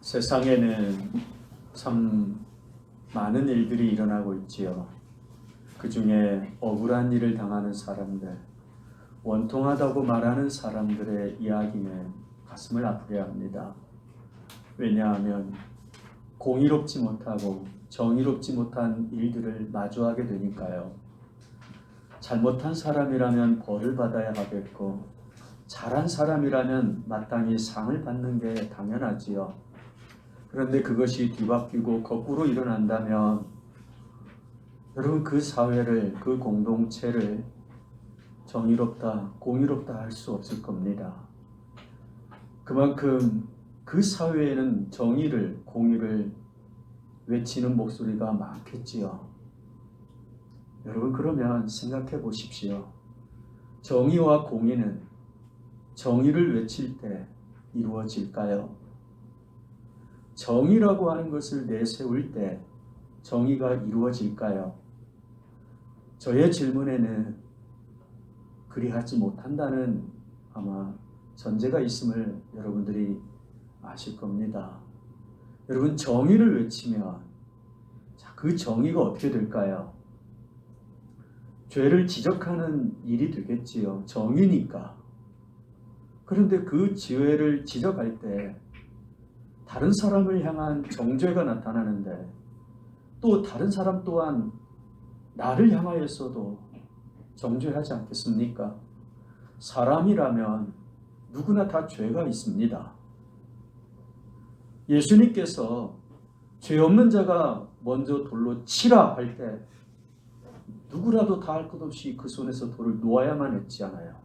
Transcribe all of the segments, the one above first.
세상에는 참 많은 일들이 일어나고 있지요. 그 중에 억울한 일을 당하는 사람들, 원통하다고 말하는 사람들의 이야기는 가슴을 아프게 합니다. 왜냐하면 공의롭지 못하고 정의롭지 못한 일들을 마주하게 되니까요. 잘못한 사람이라면 벌을 받아야 하겠고, 잘한 사람이라면 마땅히 상을 받는 게 당연하지요. 그런데 그것이 뒤바뀌고 거꾸로 일어난다면 여러분, 그 사회를, 그 공동체를 정의롭다, 공의롭다 할 수 없을 겁니다. 그만큼 그 사회에는 정의를, 공의를 외치는 목소리가 많겠지요. 여러분, 그러면 생각해 보십시오. 정의와 공의는 정의를 외칠 때 이루어질까요? 정의라고 하는 것을 내세울 때 정의가 이루어질까요? 저의 질문에는 그리하지 못한다는 아마 전제가 있음을 여러분들이 아실 겁니다. 여러분, 정의를 외치면 그 정의가 어떻게 될까요? 죄를 지적하는 일이 되겠지요. 정의니까. 그런데 그 죄를 지적할 때 다른 사람을 향한 정죄가 나타나는데, 또 다른 사람 또한 나를 향하여서도 정죄하지 않겠습니까? 사람이라면 누구나 다 죄가 있습니다. 예수님께서 죄 없는 자가 먼저 돌로 치라 할 때 누구라도 다 할 것 없이 그 손에서 돌을 놓아야만 했지 않아요.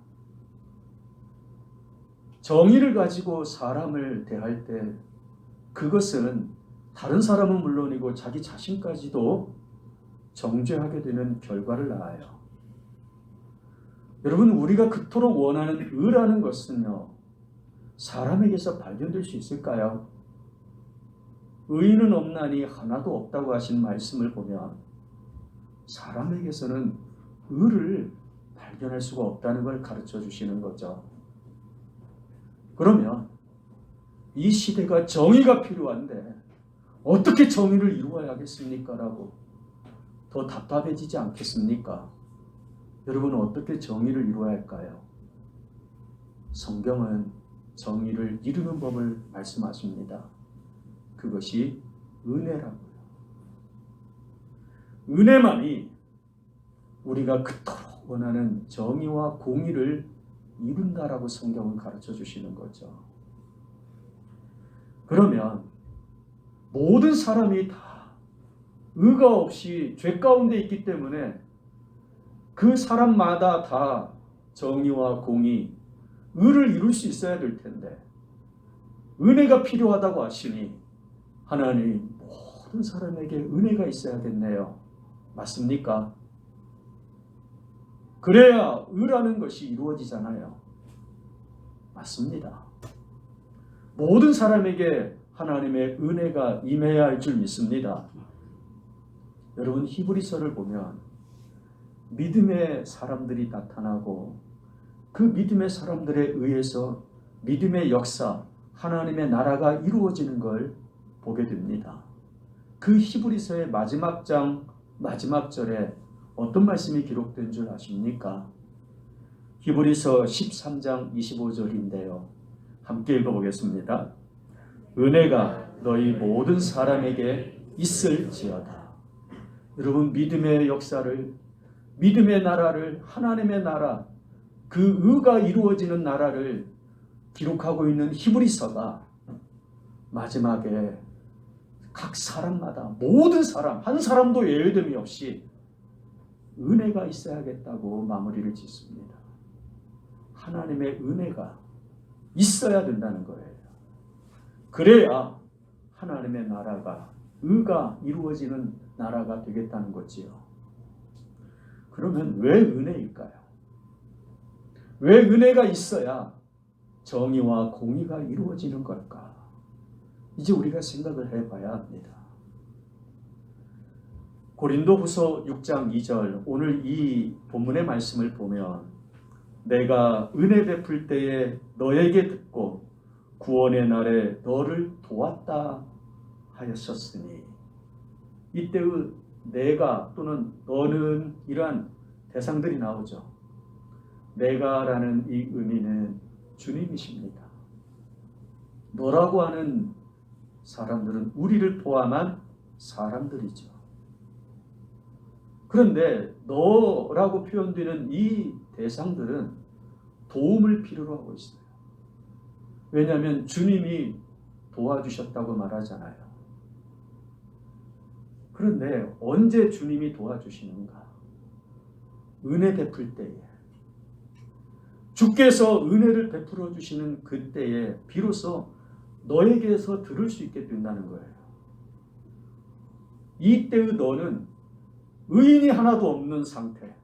정의를 가지고 사람을 대할 때 그것은 다른 사람은 물론이고 자기 자신까지도 정죄하게 되는 결과를 낳아요. 여러분, 우리가 그토록 원하는 의라는 것은요, 사람에게서 발견될 수 있을까요? 의인은 없나니 하나도 없다고 하신 말씀을 보면 사람에게서는 의를 발견할 수가 없다는 걸 가르쳐 주시는 거죠. 그러면 이 시대가 정의가 필요한데 어떻게 정의를 이루어야 하겠습니까? 라고 더 답답해지지 않겠습니까? 여러분은 어떻게 정의를 이루어야 할까요? 성경은 정의를 이루는 법을 말씀하십니다. 그것이 은혜라고요. 은혜만이 우리가 그토록 원하는 정의와 공의를 이룬다라고 성경은 가르쳐 주시는 거죠. 그러면 모든 사람이 다 의가 없이 죄 가운데 있기 때문에 그 사람마다 다 정의와 공의, 의를 이룰 수 있어야 될 텐데, 은혜가 필요하다고 하시니 하나님, 모든 사람에게 은혜가 있어야겠네요. 맞습니까? 그래야 의라는 것이 이루어지잖아요. 맞습니다. 모든 사람에게 하나님의 은혜가 임해야 할 줄 믿습니다. 여러분, 히브리서를 보면 믿음의 사람들이 나타나고 그 믿음의 사람들에 의해서 믿음의 역사, 하나님의 나라가 이루어지는 걸 보게 됩니다. 그 히브리서의 마지막 장 마지막 절에 어떤 말씀이 기록된 줄 아십니까? 히브리서 13장 25절인데요. 함께 읽어보겠습니다. 은혜가 너희 모든 사람에게 있을지어다. 여러분, 믿음의 역사를, 믿음의 나라를, 하나님의 나라, 그 의가 이루어지는 나라를 기록하고 있는 히브리서가 마지막에 각 사람마다, 모든 사람, 한 사람도 예외됨이 없이 은혜가 있어야겠다고 마무리를 짓습니다. 하나님의 은혜가 있어야 된다는 거예요. 그래야 하나님의 나라가, 의가 이루어지는 나라가 되겠다는 거지요. 그러면 왜 은혜일까요? 왜 은혜가 있어야 정의와 공의가 이루어지는 걸까? 이제 우리가 생각을 해봐야 합니다. 고린도후서 6장 2절, 오늘 이 본문의 말씀을 보면 내가 은혜 베풀 때에 너에게 듣고 구원의 날에 너를 도왔다 하였었으니, 이때의 내가 또는 너는 이러한 대상들이 나오죠. 내가라는 이 의미는 주님이십니다. 너라고 하는 사람들은 우리를 포함한 사람들이죠. 그런데 너라고 표현되는 이 대상들은 도움을 필요로 하고 있어요. 왜냐하면 주님이 도와주셨다고 말하잖아요. 그런데 언제 주님이 도와주시는가? 은혜 베풀 때에, 주께서 은혜를 베풀어 주시는 그때에 비로소 너에게서 들을 수 있게 된다는 거예요. 이때의 너는 의인이 하나도 없는 상태,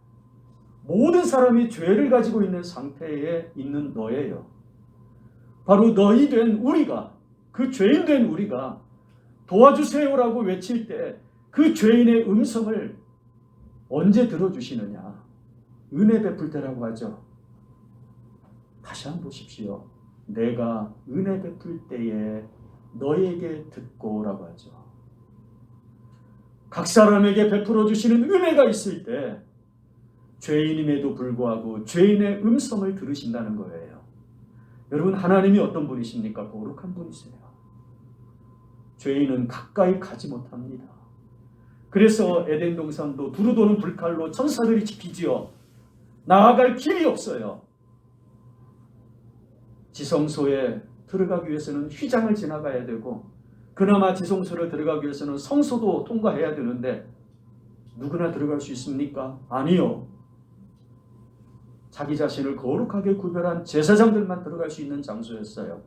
모든 사람이 죄를 가지고 있는 상태에 있는 너예요. 바로 너희 된 우리가, 그 죄인 된 우리가 도와주세요라고 외칠 때 그 죄인의 음성을 언제 들어주시느냐? 은혜 베풀 때라고 하죠. 다시 한번 보십시오. 내가 은혜 베풀 때에 너에게 듣고라고 하죠. 각 사람에게 베풀어 주시는 은혜가 있을 때 죄인임에도 불구하고 죄인의 음성을 들으신다는 거예요. 여러분, 하나님이 어떤 분이십니까? 거룩한 분이세요. 죄인은 가까이 가지 못합니다. 그래서 에덴 동산도 두루 도는 불칼로 천사들이 지키지요. 나아갈 길이 없어요. 지성소에 들어가기 위해서는 휘장을 지나가야 되고, 그나마 지성소를 들어가기 위해서는 성소도 통과해야 되는데 누구나 들어갈 수 있습니까? 아니요. 자기 자신을 거룩하게 구별한 제사장들만 들어갈 수 있는 장소였어요.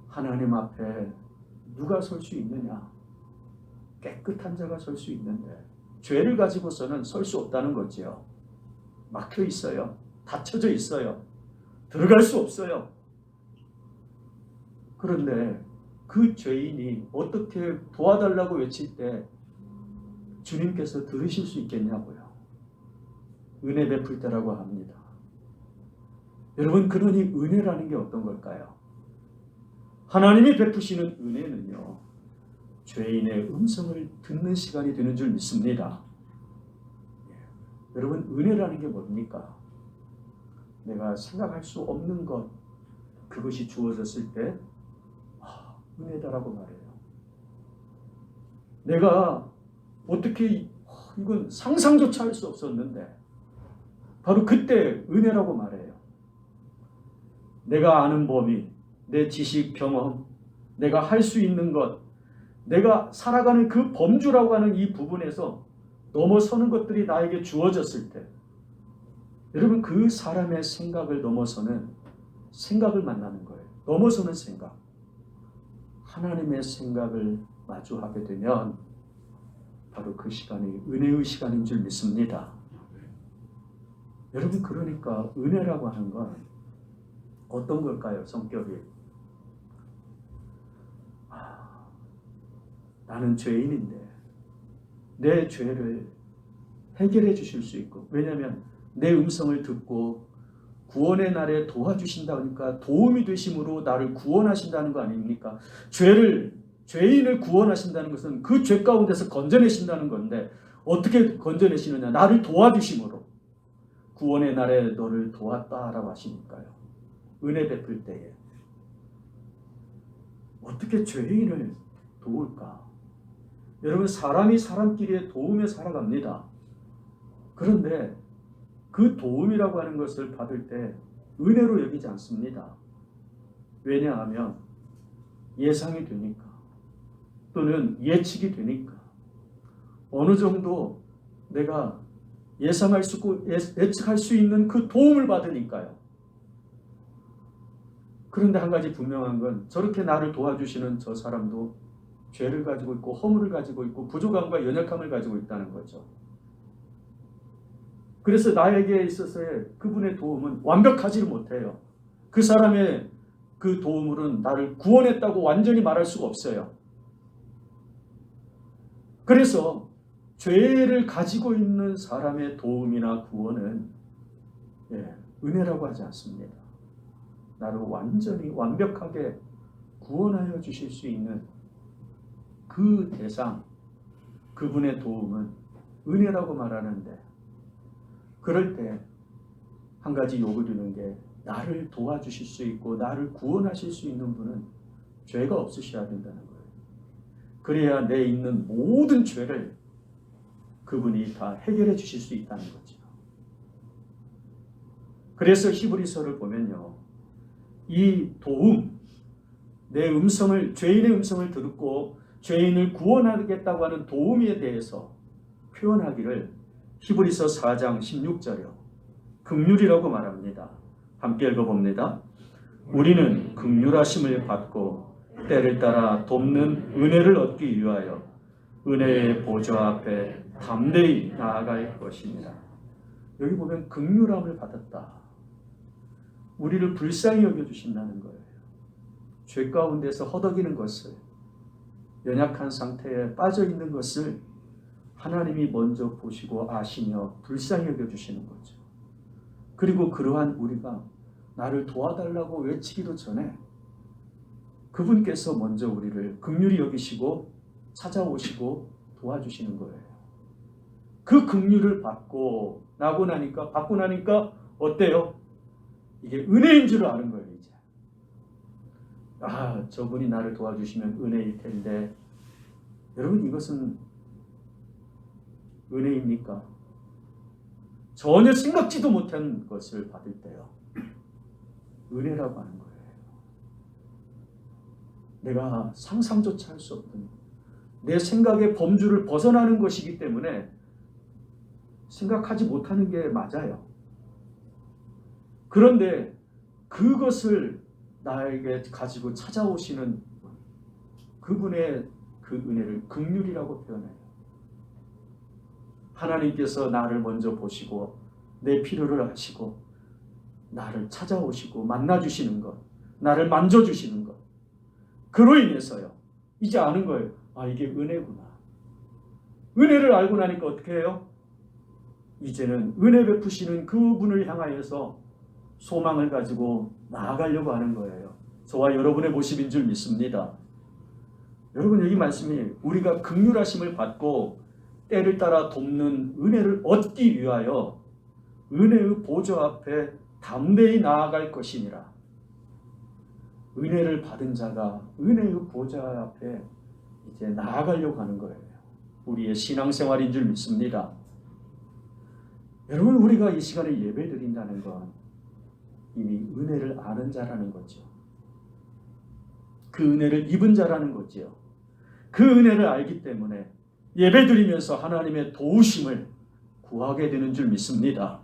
하나님 앞에 누가 설 수 있느냐? 깨끗한 자가 설 수 있는데 죄를 가지고서는 설 수 없다는 거지요. 막혀 있어요. 닫혀져 있어요. 들어갈 수 없어요. 그런데 그 죄인이 어떻게 도와달라고 외칠 때 주님께서 들으실 수 있겠냐고요. 은혜 베풀 때라고 합니다. 여러분, 그러니 은혜라는 게 어떤 걸까요? 하나님이 베푸시는 은혜는요, 죄인의 음성을 듣는 시간이 되는 줄 믿습니다. 여러분, 은혜라는 게 뭡니까? 내가 생각할 수 없는 것, 그것이 주어졌을 때 은혜다라고 말해요. 내가 어떻게 이건 상상조차 할 수 없었는데 바로 그때 은혜라고 말해요. 내가 아는 범위, 내 지식, 경험, 내가 할 수 있는 것, 내가 살아가는 그 범주라고 하는 이 부분에서 넘어서는 것들이 나에게 주어졌을 때, 여러분, 그 사람의 생각을 넘어서는 생각을 만나는 거예요. 넘어서는 생각. 하나님의 생각을 마주하게 되면 바로 그 시간이 은혜의 시간인 줄 믿습니다. 여러분, 그러니까 은혜라고 하는 건 어떤 걸까요? 성격이. 나는 죄인인데 내 죄를 해결해 주실 수 있고, 왜냐하면 내 음성을 듣고 구원의 날에 도와주신다 하니까 도움이 되심으로 나를 구원하신다는 거 아닙니까? 죄인을 구원하신다는 것은 그 죄 가운데서 건져내신다는 건데, 어떻게 건져내시느냐? 나를 도와주심으로. 구원의 날에 너를 도왔다라고 하시니까요. 은혜 베풀 때에 어떻게 죄인을 도울까? 여러분, 사람이 사람끼리의 도움에 살아갑니다. 그런데 그 도움이라고 하는 것을 받을 때 은혜로 여기지 않습니다. 왜냐하면 예상이 되니까, 또는 예측이 되니까, 어느 정도 내가 예상할 수 있고 예측할 수 있는 그 도움을 받으니까요. 그런데 한 가지 분명한 건, 저렇게 나를 도와주시는 저 사람도 죄를 가지고 있고 허물을 가지고 있고 부족함과 연약함을 가지고 있다는 거죠. 그래서 나에게 있어서의 그분의 도움은 완벽하지를 못해요. 그 사람의 그 도움으로는 나를 구원했다고 완전히 말할 수가 없어요. 그래서 죄를 가지고 있는 사람의 도움이나 구원은 은혜라고 하지 않습니다. 나를 완전히 완벽하게 구원하여 주실 수 있는 그 대상, 그분의 도움은 은혜라고 말하는데, 그럴 때 한 가지 요구드리는 게, 나를 도와주실 수 있고 나를 구원하실 수 있는 분은 죄가 없으셔야 된다는 거예요. 그래야 내 있는 모든 죄를 그분이 다 해결해 주실 수 있다는 거죠. 그래서 히브리서를 보면요, 이 도움, 내 음성을, 죄인의 음성을 듣고 죄인을 구원하겠다고 하는 도움에 대해서 표현하기를 히브리서 4장 16절이요, 긍휼이라고 말합니다. 함께 읽어봅니다. 우리는 긍휼하심을 받고 때를 따라 돕는 은혜를 얻기 위하여 은혜의 보좌 앞에 담대히 나아갈 것입니다. 여기 보면 긍휼함을 받았다. 우리를 불쌍히 여겨주신다는 거예요. 죄 가운데서 허덕이는 것을, 연약한 상태에 빠져있는 것을 하나님이 먼저 보시고 아시며 불쌍히 여겨주시는 거죠. 그리고 그러한 우리가 나를 도와달라고 외치기도 전에 그분께서 먼저 우리를 긍휼히 여기시고 찾아오시고 도와주시는 거예요. 그 긍휼을 받고 나니까 어때요? 이게 은혜인 줄 아는 거예요. 이제 저분이 나를 도와주시면 은혜일 텐데, 여러분, 이것은 은혜입니까? 전혀 생각지도 못한 것을 받을 때요, 은혜라고 하는 거예요. 내가 상상조차 할 수 없는, 내 생각의 범주를 벗어나는 것이기 때문에 생각하지 못하는 게 맞아요. 그런데 그것을 나에게 가지고 찾아오시는 그분의 그 은혜를 긍휼이라고 표현해요. 하나님께서 나를 먼저 보시고 내 필요를 아시고 나를 찾아오시고 만나주시는 것, 나를 만져주시는 것, 그로 인해서요, 이제 아는 거예요. 이게 은혜구나. 은혜를 알고 나니까 어떻게 해요? 이제는 은혜 베푸시는 그분을 향하여서 소망을 가지고 나아가려고 하는 거예요. 저와 여러분의 모습인 줄 믿습니다. 여러분, 여기 말씀이 우리가 긍휼하심을 받고 때를 따라 돕는 은혜를 얻기 위하여 은혜의 보좌 앞에 담대히 나아갈 것이니라. 은혜를 받은 자가 은혜의 보좌 앞에 이제 나아가려고 하는 거예요. 우리의 신앙생활인 줄 믿습니다. 여러분, 우리가 이 시간에 예배 드린다는 건 이미 은혜를 아는 자라는 거죠. 그 은혜를 입은 자라는 거죠. 그 은혜를 알기 때문에 예배드리면서 하나님의 도우심을 구하게 되는 줄 믿습니다.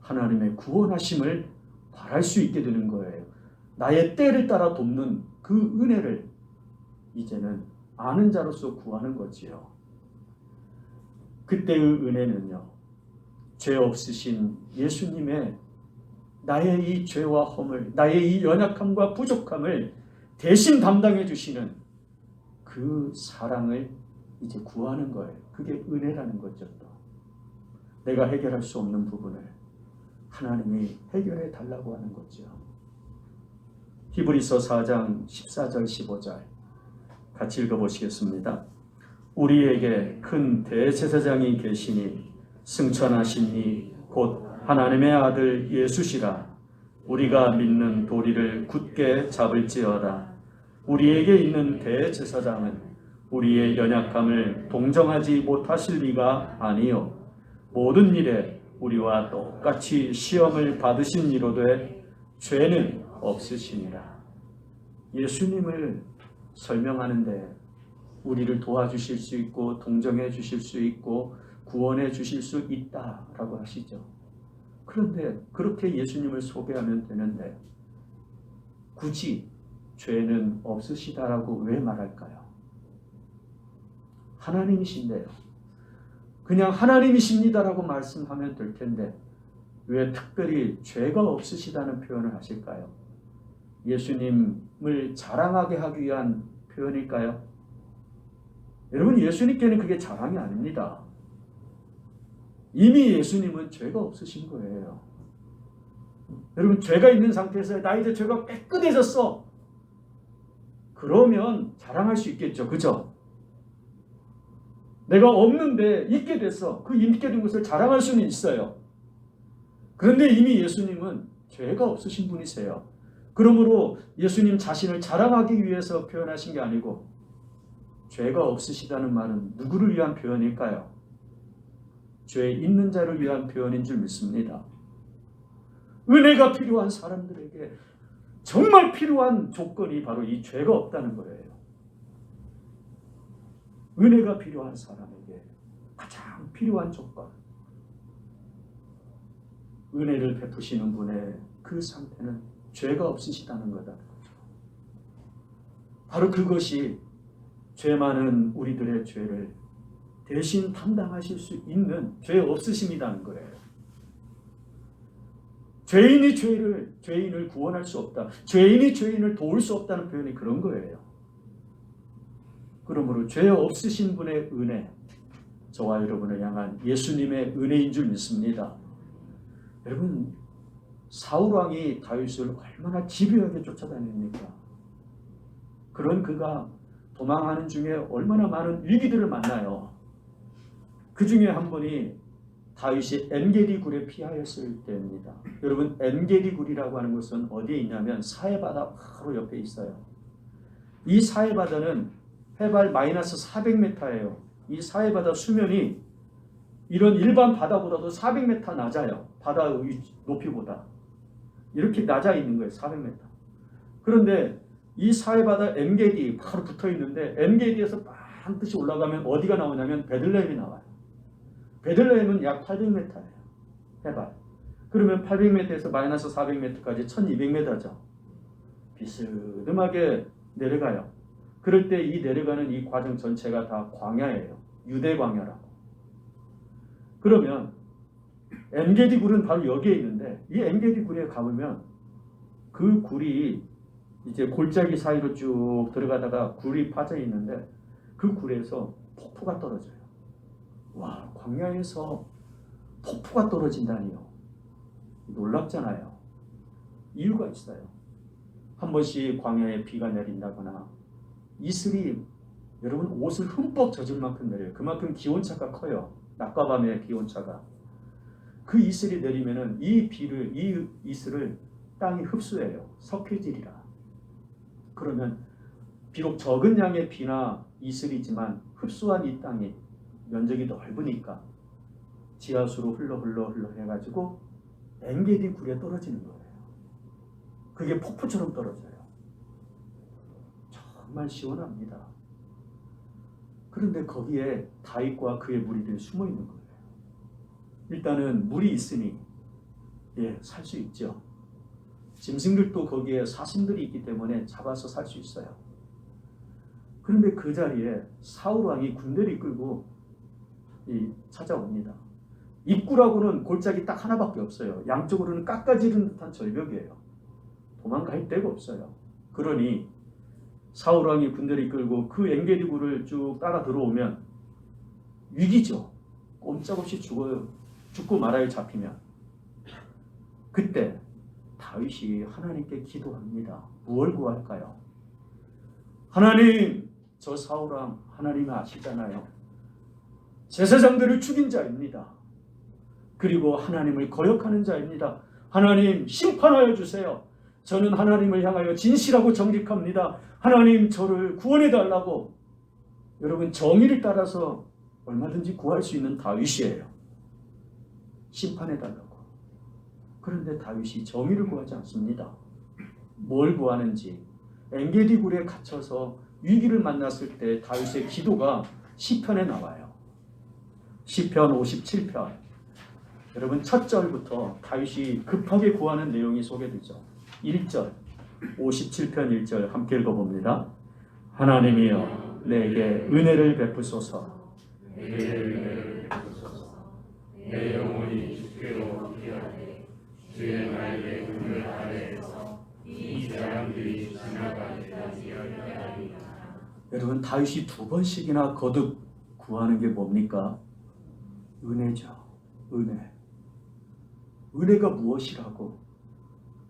하나님의 구원하심을 바랄 수 있게 되는 거예요. 나의 때를 따라 돕는 그 은혜를 이제는 아는 자로서 구하는 거지요. 그때의 은혜는요, 죄 없으신 예수님의 나의 이 죄와 허물, 나의 이 연약함과 부족함을 대신 담당해 주시는 그 사랑을 이제 구하는 거예요. 그게 은혜라는 거죠. 또 내가 해결할 수 없는 부분을 하나님이 해결해 달라고 하는 거죠. 히브리서 4장 14절 15절 같이 읽어보시겠습니다. 우리에게 큰 대제사장이 계시니 승천하신 이 곧 하나님의 아들 예수시라. 우리가 믿는 도리를 굳게 잡을지어다. 우리에게 있는 대제사장은 우리의 연약함을 동정하지 못하실 리가 아니요 모든 일에 우리와 똑같이 시험을 받으신 이로되 죄는 없으시니라. 예수님을 설명하는데 우리를 도와주실 수 있고 동정해 주실 수 있고 구원해 주실 수 있다라고 하시죠. 그런데 그렇게 예수님을 소개하면 되는데 굳이 죄는 없으시다라고 왜 말할까요? 하나님이신데요. 그냥 하나님이십니다라고 말씀하면 될 텐데 왜 특별히 죄가 없으시다는 표현을 하실까요? 예수님을 자랑하게 하기 위한 표현일까요? 여러분, 예수님께는 그게 자랑이 아닙니다. 이미 예수님은 죄가 없으신 거예요. 여러분, 죄가 있는 상태에서 나 이제 죄가 깨끗해졌어. 그러면 자랑할 수 있겠죠. 그죠? 내가 없는데 있게 됐어. 그 있게 된 것을 자랑할 수는 있어요. 그런데 이미 예수님은 죄가 없으신 분이세요. 그러므로 예수님 자신을 자랑하기 위해서 표현하신 게 아니고, 죄가 없으시다는 말은 누구를 위한 표현일까요? 죄 있는 자를 위한 표현인 줄 믿습니다. 은혜가 필요한 사람들에게 정말 필요한 조건이 바로 이 죄가 없다는 거예요. 은혜가 필요한 사람에게 가장 필요한 조건, 은혜를 베푸시는 분의 그 상태는 죄가 없으시다는 거다. 바로 그것이 죄 많은 우리들의 죄를 대신 담당하실 수 있는 죄 없으심이라는 거예요. 죄인을 구원할 수 없다. 죄인이 죄인을 도울 수 없다는 표현이 그런 거예요. 그러므로 죄 없으신 분의 은혜, 저와 여러분을 향한 예수님의 은혜인 줄 믿습니다. 여러분, 사울왕이 다윗을 얼마나 집요하게 쫓아다닙니까? 그런 그가 도망하는 중에 얼마나 많은 위기들을 만나요. 그 중에 한 번이 다윗이 엔게디 굴에 피하였을 때입니다. 여러분, 엔게디 굴이라고 하는 것은 어디에 있냐면 사해바다 바로 옆에 있어요. 이 사해바다는 해발 마이너스 400m예요. 이 사해바다 수면이 이런 일반 바다보다도 400m 낮아요. 바다 높이보다. 이렇게 낮아 있는 거예요. 400m. 그런데 이 사해바다 엔게디 바로 붙어 있는데, 엔게디에서 반드시 올라가면 어디가 나오냐면 베들레헴이 나와요. 베들레헴은 약 800m예요. 해발. 그러면 800m에서 마이너스 400m까지 1200m죠. 비스듬하게 내려가요. 그럴 때 이 내려가는 이 과정 전체가 다 광야예요. 유대 광야라고. 그러면 엔게디 굴은 바로 여기에 있는데, 이 엔게디 굴에 가보면 그 굴이 이제 골짜기 사이로 쭉 들어가다가 굴이 파져 있는데, 그 굴에서 폭포가 떨어져요. 와, 광야에서 폭포가 떨어진다니요. 놀랍잖아요. 이유가 있어요. 한 번씩 광야에 비가 내린다거나 이슬이 여러분 옷을 흠뻑 젖을 만큼 내려요. 그만큼 기온차가 커요. 낮과 밤의 기온차가. 그 이슬이 내리면은 이 이슬을 땅이 흡수해요. 석회질이라. 그러면 비록 적은 양의 비나 이슬이지만 흡수한 이 땅이 면적이 넓으니까 지하수로 흘러 해가지고 엔게디 굴에 떨어지는 거예요. 그게 폭포처럼 떨어져요. 정말 시원합니다. 그런데 거기에 다윗과 그의 무리들이 숨어 있는 거예요. 일단은 물이 있으니 살 수 있죠. 짐승들도 거기에 사슴들이 있기 때문에 잡아서 살 수 있어요. 그런데 그 자리에 사울왕이 군대를 이끌고 찾아옵니다. 입구라고는 골짜기 딱 하나밖에 없어요. 양쪽으로는 깎아지른 듯한 절벽이에요. 도망갈 데가 없어요. 그러니 사울왕이 군대를 이끌고 그 엔게디 굴을 쭉 따라 들어오면 위기죠. 꼼짝없이 죽고 말아야 잡히면. 그때 다윗이 하나님께 기도합니다. 무엇을 구할까요? 하나님, 저 사울왕 하나님이 아시잖아요. 제사장들을 죽인 자입니다. 그리고 하나님을 거역하는 자입니다. 하나님, 심판하여 주세요. 저는 하나님을 향하여 진실하고 정직합니다. 하나님, 저를 구원해달라고. 여러분, 정의를 따라서 얼마든지 구할 수 있는 다윗이에요. 심판해달라고. 그런데 다윗이 정의를 구하지 않습니다. 뭘 구하는지, 엔게디 굴에 갇혀서 위기를 만났을 때 다윗의 기도가 시편에 나와요. 시편 57편. 여러분, 첫 절부터 다윗이 급하게 구하는 내용이 소개되죠. 1절, 57편 1절 함께 읽어봅니다. 하나님이여 내게 은혜를 베푸소서. 내 영혼이 주께로 피하되 주의 날개 그늘 아래에서 이 사람들이 지나가기까지 하리라. 여러분, 다윗이 두 번씩이나 거듭 구하는 게 뭡니까? 은혜죠. 은혜가 무엇이라고?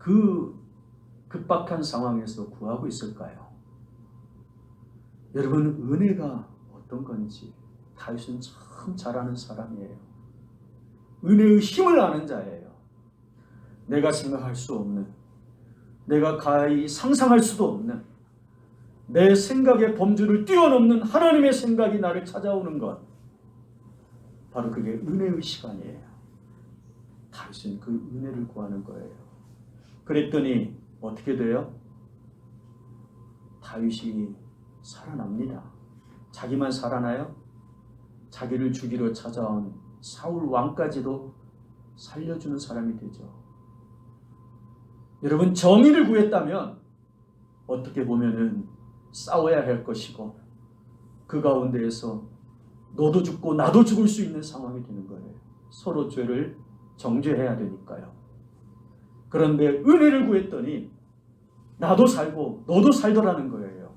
그 급박한 상황에서 구하고 있을까요? 여러분, 은혜가 어떤 건지 다윗은 참 잘 아는 사람이에요. 은혜의 힘을 아는 자예요. 내가 생각할 수 없는, 내가 가히 상상할 수도 없는 내 생각의 범주를 뛰어넘는 하나님의 생각이 나를 찾아오는 것, 바로 그게 은혜의 시간이에요. 다윗은 그 은혜를 구하는 거예요. 그랬더니 어떻게 돼요? 다윗이 살아납니다. 자기만 살아나요? 자기를 죽이러 찾아온 사울 왕까지도 살려주는 사람이 되죠. 여러분, 정의를 구했다면 어떻게 보면은 싸워야 할 것이고, 그 가운데에서 너도 죽고 나도 죽을 수 있는 상황이 되는 거예요. 서로 죄를 정죄해야 되니까요. 그런데 은혜를 구했더니 나도 살고 너도 살더라는 거예요.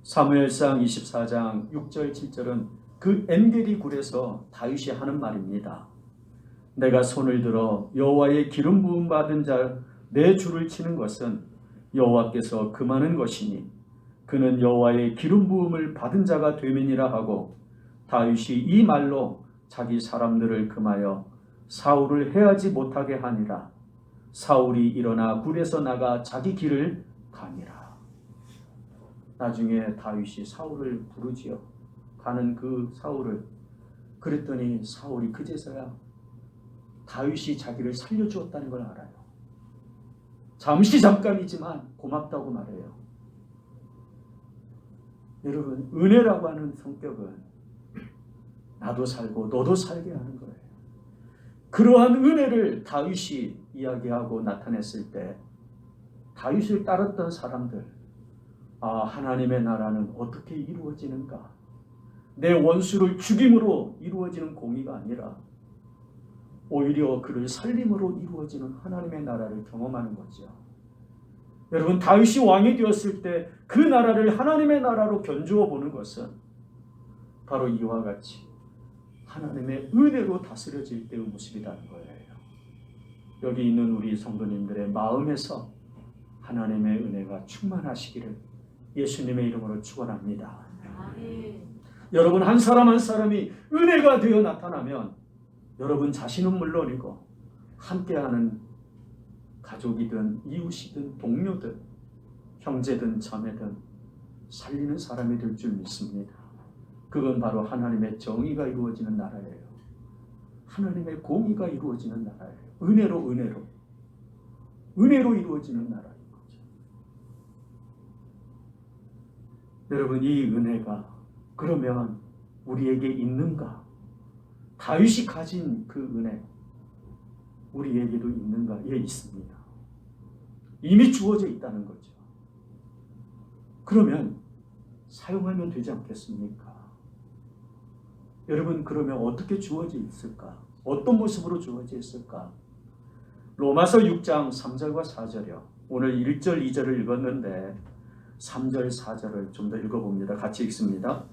사무엘상 24장 6절 7절은 그 엔게디 굴에서 다윗이 하는 말입니다. 내가 손을 들어 여호와의 기름 부음 받은 자 내 줄을 치는 것은 여호와께서 금하는 것이니 그는 여호와의 기름 부음을 받은 자가 되면이라 하고, 다윗이 이 말로 자기 사람들을 금하여 사울을 해하지 못하게 하니라. 사울이 일어나 굴에서 나가 자기 길을 가니라. 나중에 다윗이 사울을 부르지요. 가는 그 사울을. 그랬더니 사울이 그제서야 다윗이 자기를 살려주었다는 걸 알아요. 잠깐이지만 고맙다고 말해요. 여러분, 은혜라고 하는 성격은 나도 살고 너도 살게 하는 거예요. 그러한 은혜를 다윗이 이야기하고 나타냈을 때 다윗을 따랐던 사람들, 하나님의 나라는 어떻게 이루어지는가? 내 원수를 죽임으로 이루어지는 공의가 아니라 오히려 그를 살림으로 이루어지는 하나님의 나라를 경험하는 거죠. 여러분, 다윗이 왕이 되었을 때 그 나라를 하나님의 나라로 견주어 보는 것은 바로 이와 같이 하나님의 은혜로 다스려질 때의 모습이라는 거예요. 여기 있는 우리 성도님들의 마음에서 하나님의 은혜가 충만하시기를 예수님의 이름으로 축원합니다. 여러분, 한 사람 한 사람이 은혜가 되어 나타나면 여러분 자신은 물론이고 함께하는 가족이든 이웃이든 동료든 형제든 자매든 살리는 사람이 될 줄 믿습니다. 그건 바로 하나님의 정의가 이루어지는 나라예요. 하나님의 공의가 이루어지는 나라예요. 은혜로 이루어지는 나라인 거죠. 여러분, 이 은혜가 그러면 우리에게 있는가? 다윗이 가진 그 은혜 우리에게도 있는가? 예, 있습니다. 이미 주어져 있다는 거죠. 그러면 사용하면 되지 않겠습니까? 여러분, 그러면 어떻게 주어져 있을까? 어떤 모습으로 주어져 있을까? 로마서 6장 3절과 4절이요. 오늘 1절 2절을 읽었는데 3절 4절을 좀 더 읽어봅니다. 같이 읽습니다.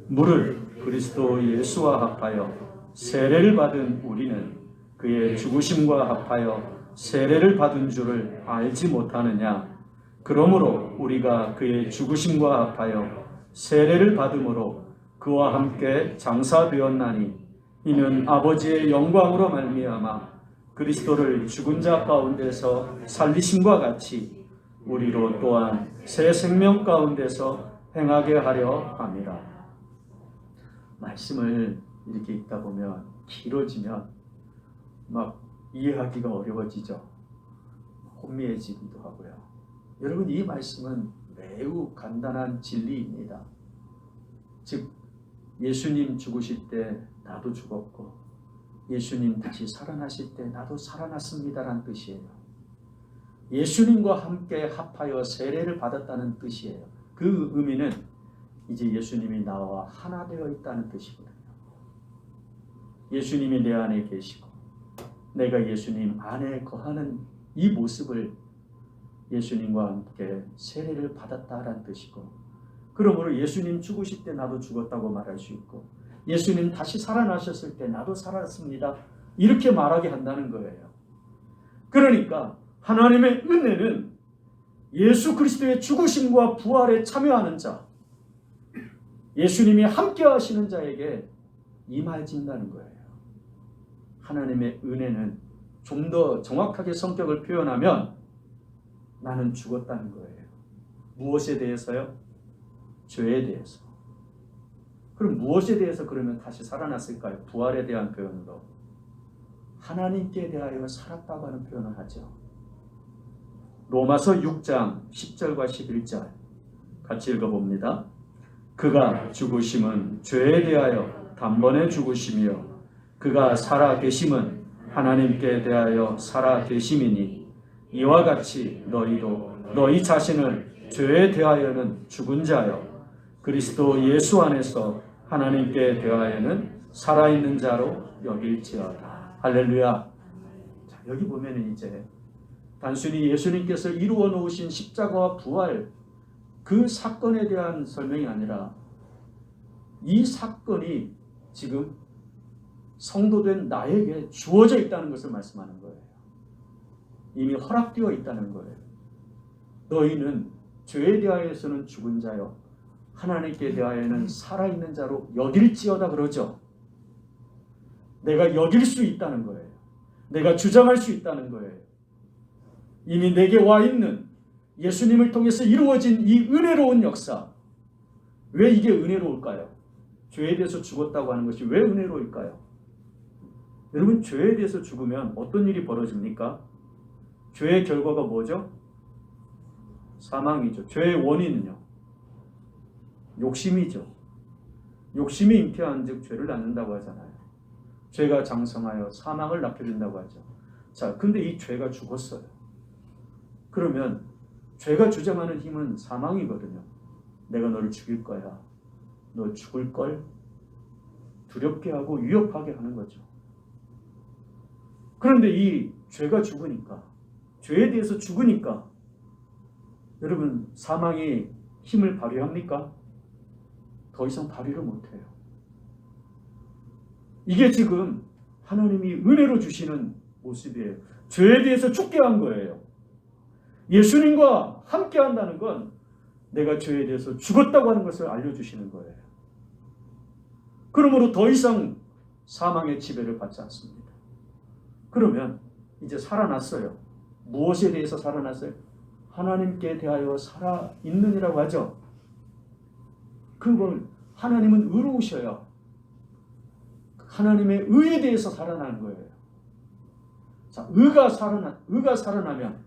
무릇 그리스도 예수와 합하여 세례를 받은 우리는 그의 죽으심과 합하여 세례를 받은 줄을 알지 못하느냐? 그러므로 우리가 그의 죽으심과 합하여 세례를 받음으로 그와 함께 장사되었나니 이는 아버지의 영광으로 말미암아 그리스도를 죽은 자 가운데서 살리심과 같이 우리로 또한 새 생명 가운데서 행하게 하려 함이라. 말씀을 이렇게 읽다 보면 길어지면 막 이해하기가 어려워지죠. 혼미해지기도 하고요. 여러분, 이 말씀은 매우 간단한 진리입니다. 즉, 예수님 죽으실 때 나도 죽었고 예수님 다시 살아나실 때 나도 살아났습니다라는 뜻이에요. 예수님과 함께 합하여 세례를 받았다는 뜻이에요. 그 의미는 이제 예수님이 나와 하나 되어 있다는 뜻이거든요. 예수님이 내 안에 계시고 내가 예수님 안에 거하는 이 모습을 예수님과 함께 세례를 받았다라는 뜻이고, 그러므로 예수님 죽으실 때 나도 죽었다고 말할 수 있고 예수님 다시 살아나셨을 때 나도 살았습니다 이렇게 말하게 한다는 거예요. 그러니까 하나님의 은혜는 예수 그리스도의 죽으심과 부활에 참여하는 자, 예수님이 함께 하시는 자에게 임해진다는 거예요. 하나님의 은혜는 좀 더 정확하게 성격을 표현하면 나는 죽었다는 거예요. 무엇에 대해서요? 죄에 대해서. 그럼 무엇에 대해서 그러면 다시 살아났을까요? 부활에 대한 표현으로. 하나님께 대하여 살았다고 하는 표현을 하죠. 로마서 6장 10절과 11절 같이 읽어봅니다. 그가 죽으심은 죄에 대하여 단번에 죽으심이요 그가 살아 계심은 하나님께 대하여 살아 계심이니 이와 같이 너희도 너희 자신을 죄에 대하여는 죽은 자요 그리스도 예수 안에서 하나님께 대하여는 살아있는 자로 여길지어다. 할렐루야. 자, 여기 보면은 이제 단순히 예수님께서 이루어 놓으신 십자가와 부활 그 사건에 대한 설명이 아니라 이 사건이 지금 성도된 나에게 주어져 있다는 것을 말씀하는 거예요. 이미 허락되어 있다는 거예요. 너희는 죄에 대하여서는 죽은 자요 하나님께 대하여는 살아있는 자로 여길지어다 그러죠. 내가 여길 수 있다는 거예요. 내가 주장할 수 있다는 거예요. 이미 내게 와 있는 예수님을 통해서 이루어진 이 은혜로운 역사. 왜 이게 은혜로울까요? 죄에 대해서 죽었다고 하는 것이 왜 은혜로울까요? 여러분, 죄에 대해서 죽으면 어떤 일이 벌어집니까? 죄의 결과가 뭐죠? 사망이죠. 죄의 원인은요? 욕심이죠. 욕심이 잉태한 즉 죄를 낳는다고 하잖아요. 죄가 장성하여 사망을 낳게 된다고 하죠. 자, 근데 이 죄가 죽었어요. 그러면 죄가 주장하는 힘은 사망이거든요. 내가 너를 죽일 거야. 너 죽을 걸 두렵게 하고 위협하게 하는 거죠. 그런데 이 죄가 죽으니까, 죄에 대해서 죽으니까 여러분 사망이 힘을 발휘합니까? 더 이상 발휘를 못해요. 이게 지금 하나님이 은혜로 주시는 모습이에요. 죄에 대해서 죽게 한 거예요. 예수님과 함께 한다는 건 내가 죄에 대해서 죽었다고 하는 것을 알려주시는 거예요. 그러므로 더 이상 사망의 지배를 받지 않습니다. 그러면 이제 살아났어요. 무엇에 대해서 살아났어요? 하나님께 대하여 살아있느니라고 하죠. 그걸 하나님은 의로우셔야 하나님의 의에 대해서 살아나는 거예요. 자, 의가 살아나면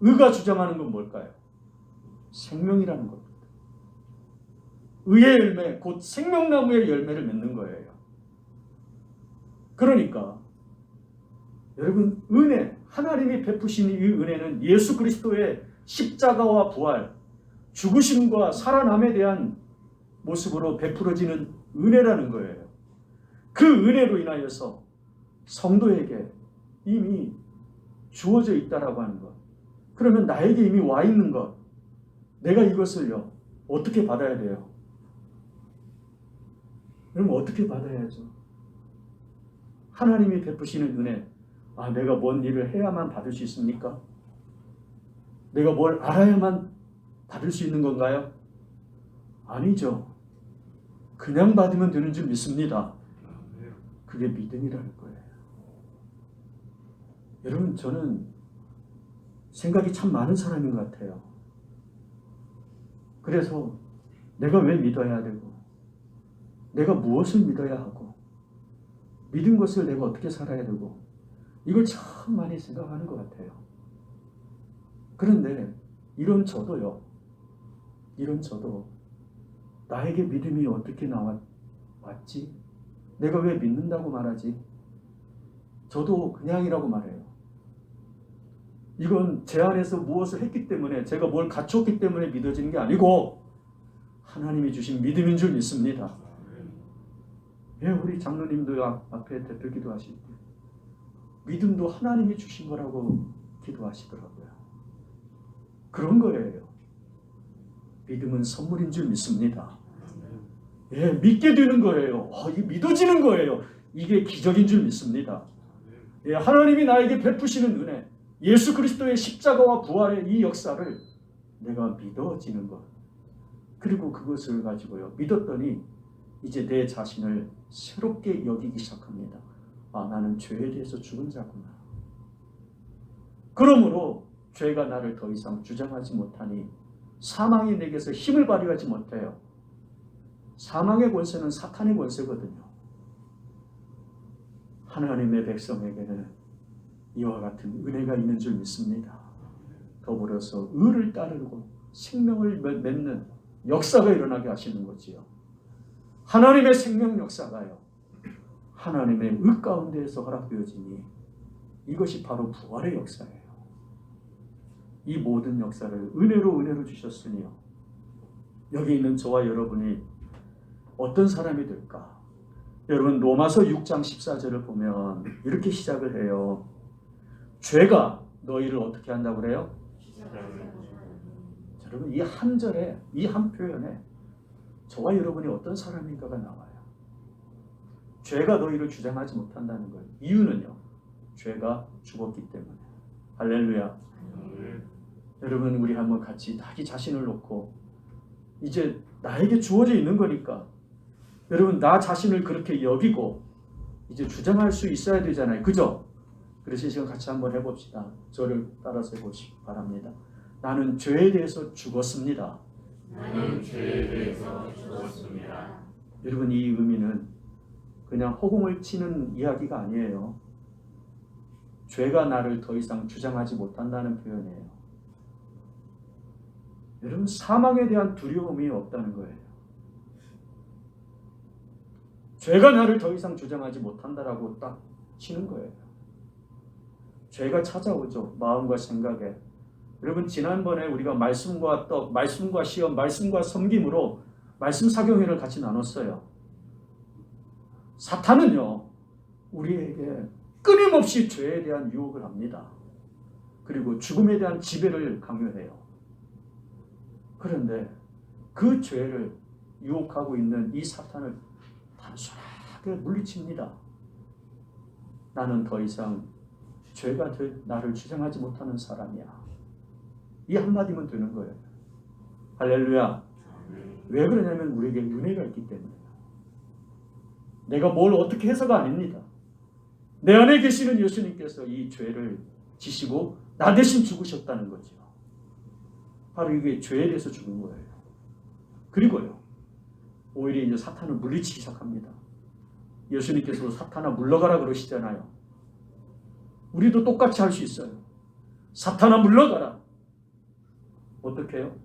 의가 주장하는 건 뭘까요? 생명이라는 겁니다. 의의 열매, 곧 생명나무의 열매를 맺는 거예요. 그러니까 여러분, 은혜, 하나님이 베푸신 이 은혜는 예수 그리스도의 십자가와 부활, 죽으심과 살아남에 대한 모습으로 베풀어지는 은혜라는 거예요. 그 은혜로 인하여서 성도에게 이미 주어져 있다라고 하는 것. 그러면 나에게 이미 와 있는 것, 내가 이것을요 어떻게 받아야 돼요? 그럼 어떻게 받아야죠? 하나님이 베푸시는 은혜, 내가 뭔 일을 해야만 받을 수 있습니까? 내가 뭘 알아야만 받을 수 있는 건가요? 아니죠. 그냥 받으면 되는 줄 믿습니다. 그게 믿음이라는 거예요. 여러분, 저는 생각이 참 많은 사람인 것 같아요. 그래서 내가 왜 믿어야 되고, 내가 무엇을 믿어야 하고, 믿은 것을 내가 어떻게 살아야 되고, 이걸 참 많이 생각하는 것 같아요. 그런데 이런 저도 나에게 믿음이 어떻게 나왔지? 내가 왜 믿는다고 말하지? 저도 그냥이라고 말해요. 이건 제 안에서 무엇을 했기 때문에, 제가 뭘 갖췄기 때문에 믿어지는 게 아니고 하나님이 주신 믿음인 줄 믿습니다. 예, 우리 장로님도 앞에 대표 기도하실 때 믿음도 하나님이 주신 거라고 기도하시더라고요. 그런 거예요. 믿음은 선물인 줄 믿습니다. 예, 믿게 되는 거예요. 이게 믿어지는 거예요. 이게 기적인 줄 믿습니다. 예, 하나님이 나에게 베푸시는 은혜, 예수 그리스도의 십자가와 부활의 이 역사를 내가 믿어지는 것. 그리고 그것을 가지고요. 믿었더니 이제 내 자신을 새롭게 여기기 시작합니다. 아, 나는 죄에 대해서 죽은 자구나. 그러므로 죄가 나를 더 이상 주장하지 못하니 사망이 내게서 힘을 발휘하지 못해요. 사망의 권세는 사탄의 권세거든요. 하나님의 백성에게는 이와 같은 은혜가 있는 줄 믿습니다. 더불어서 의를 따르고 생명을 맺는 역사가 일어나게 하시는 거지요. 하나님의 생명 역사가요. 하나님의 의 가운데에서 허락되어지니 이것이 바로 부활의 역사예요. 이 모든 역사를 은혜로 주셨으니요. 여기 있는 저와 여러분이 어떤 사람이 될까? 여러분 로마서 6장 14절을 보면 이렇게 시작을 해요. 죄가 너희를 어떻게 한다고 그래요? 여러분 이 한 절에 이 한 표현에 저와 여러분이 어떤 사람인가가 나와요. 죄가 너희를 주장하지 못한다는 거예요. 이유는요. 죄가 죽었기 때문에. 할렐루야. 여러분 우리 한번 같이 자기 자신을 놓고 이제 나에게 주어져 있는 거니까 여러분 나 자신을 그렇게 여기고 이제 주장할 수 있어야 되잖아요. 그죠? 그래서 이 시간 같이 한번 해봅시다. 저를 따라서 해보시기 바랍니다. 나는 죄에 대해서 죽었습니다. 나는 죄에 대해서 죽었습니다. 여러분 이 의미는 그냥 허공을 치는 이야기가 아니에요. 죄가 나를 더 이상 주장하지 못한다는 표현이에요. 여러분 사망에 대한 두려움이 없다는 거예요. 죄가 나를 더 이상 주장하지 못한다라고 딱 치는 거예요. 죄가 찾아오죠. 마음과 생각에. 여러분 지난번에 우리가 말씀과 떡, 말씀과 시험, 말씀과 섬김으로 말씀 사경회를 같이 나눴어요. 사탄은요. 우리에게 끊임없이 죄에 대한 유혹을 합니다. 그리고 죽음에 대한 지배를 강요해요. 그런데 그 죄를 유혹하고 있는 이 사탄을 단순하게 물리칩니다. 나는 더 이상 죄가 나를 주장하지 못하는 사람이야. 이 한마디면 되는 거예요. 할렐루야. 왜 그러냐면 우리에게 은혜가 있기 때문이에요. 내가 뭘 어떻게 해서가 아닙니다. 내 안에 계시는 예수님께서 이 죄를 지시고 나 대신 죽으셨다는 거죠. 바로 이게 죄에 대해서 죽은 거예요. 그리고요. 오히려 이제 사탄을 물리치기 시작합니다. 예수님께서 사탄아 물러가라 그러시잖아요. 우리도 똑같이 할 수 있어요. 사탄아 물러가라. 어떻게 해요?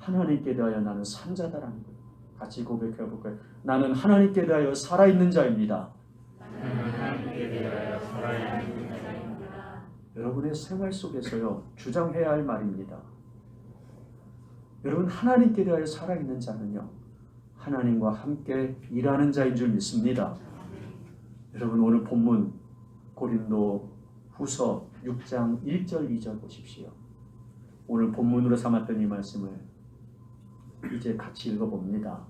하나님께 대하여 나는 산 자다라는 거예요. 같이 고백해 볼까요? 나는 하나님께 대하여 살아있는 자입니다. 하나님께 대하여 살아있는 자입니다. 여러분의 생활 속에서요. 주장해야 할 말입니다. 여러분 하나님께 대하여 살아있는 자는요. 하나님과 함께 일하는 자인 줄 믿습니다. 여러분 오늘 본문 고린도 후서 6장 1절 2절 보십시오. 오늘 본문으로 삼았던 이 말씀을 이제 같이 읽어봅니다.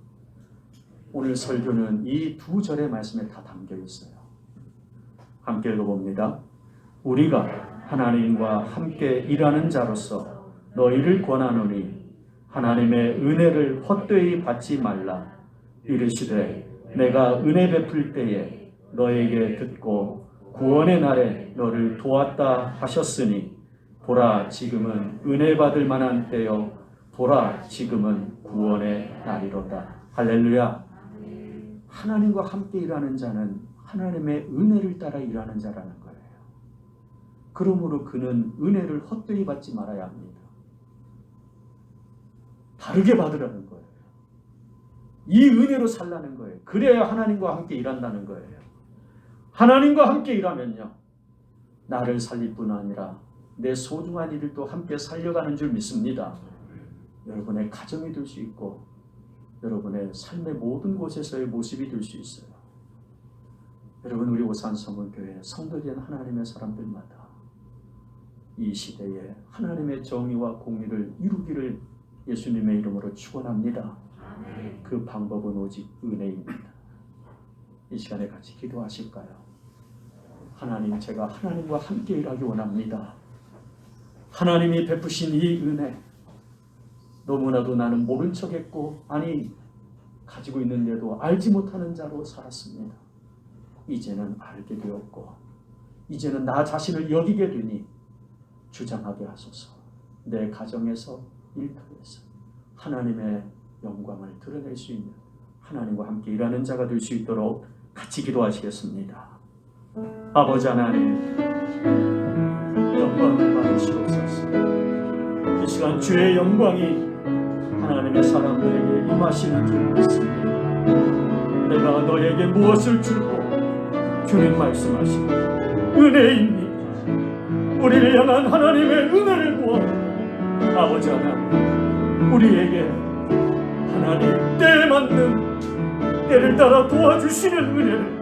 오늘 설교는 이 두 절의 말씀에 다 담겨 있어요. 함께 읽어봅니다. 우리가 하나님과 함께 일하는 자로서 너희를 권하노니 하나님의 은혜를 헛되이 받지 말라. 이르시되 내가 은혜 베풀 때에 너에게 듣고 구원의 날에 너를 도왔다 하셨으니 보라 지금은 은혜 받을 만한 때요 보라 지금은 구원의 날이로다. 할렐루야. 하나님과 함께 일하는 자는 하나님의 은혜를 따라 일하는 자라는 거예요. 그러므로 그는 은혜를 헛되이 받지 말아야 합니다. 다르게 받으라는 거예요. 이 은혜로 살라는 거예요. 그래야 하나님과 함께 일한다는 거예요. 하나님과 함께 일하면요. 나를 살릴 뿐 아니라 내 소중한 이들도 함께 살려가는 줄 믿습니다. 여러분의 가정이 될 수 있고 여러분의 삶의 모든 곳에서의 모습이 될 수 있어요. 여러분 우리 오산성물교회 성도된 하나님의 사람들마다 이 시대에 하나님의 정의와 공의를 이루기를 예수님의 이름으로 축원합니다. 그 방법은 오직 은혜입니다. 이 시간에 같이 기도하실까요? 하나님, 제가 하나님과 함께 일하기 원합니다. 하나님이 베푸신 이 은혜, 너무나도 나는 모른 척했고, 아니 가지고 있는데도 알지 못하는 자로 살았습니다. 이제는 알게 되었고, 이제는 나 자신을 여기게 되니 주장하게 하소서. 내 가정에서, 일터에서 하나님의 영광을 드러낼 수 있는, 하나님과 함께 일하는 자가 될 수 있도록 같이 기도하시겠습니다. 아버지 하나님, 영광을 받으시옵소서. 이 시간 주의 영광이 하나님의 사람들에게 임하시는 줄 믿습니다. 내가 너에게 무엇을 주고, 주님 말씀하시고 은혜입니다. 우리를 향한 하나님의 은혜를 구하고, 아버지 하나님, 우리에게 하나님 때에 맞는, 때를 따라 도와주시는 은혜를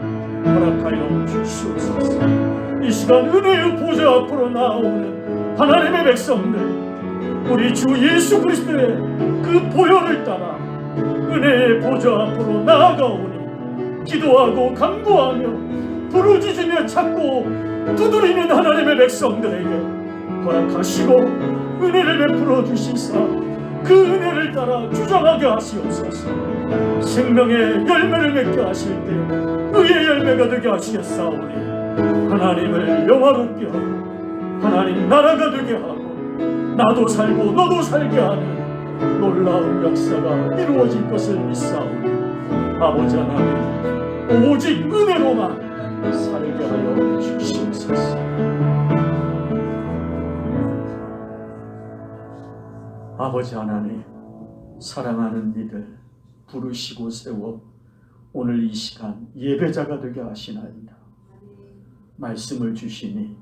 허락하여 주시옵소서. 이 시간 은혜의 보좌 앞으로 나오는 하나님의 백성들, 우리 주 예수 그리스도의 그 보혈을 따라 은혜의 보좌 앞으로 나아가오니, 기도하고 간구하며 부르짖으며 찾고 두드리는 하나님의 백성들에게 허락하시고 은혜를 베풀어 주시사 그 은혜를 따라 주장하게 하시옵소서. 생명의 열매를 맺게 하실 때 의의 열매가 되게 하시겠사오니, 하나님을 영화롭게 하고 하나님 나라가 되게 하고 나도 살고 너도 살게 하는 놀라운 역사가 이루어질 것을 믿사오니, 아버지 하나님, 오직 은혜로만 살게 하여 주시옵소서. 아버지 하나님, 사랑하는 이들 부르시고 세워 오늘 이 시간 예배자가 되게 하시나이다. 말씀을 주시니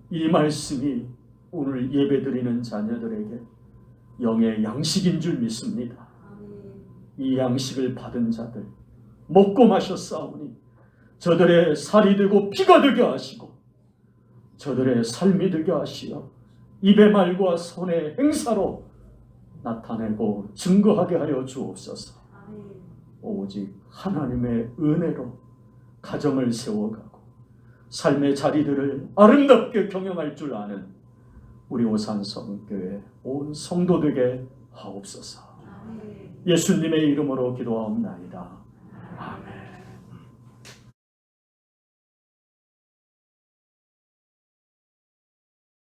이 말씀이 오늘 예배드리는 자녀들에게 영의 양식인 줄 믿습니다. 이 양식을 받은 자들 먹고 마셨사오니 저들의 살이 되고 피가 되게 하시고 저들의 삶이 되게 하시어 입의 말과 손의 행사로 나타내고 증거하게 하여 주옵소서. 오직 하나님의 은혜로 가정을 세워가고 삶의 자리들을 아름답게 경영할 줄 아는 우리 오산성교회 온 성도되게 하옵소서. 예수님의 이름으로 기도하옵나이다.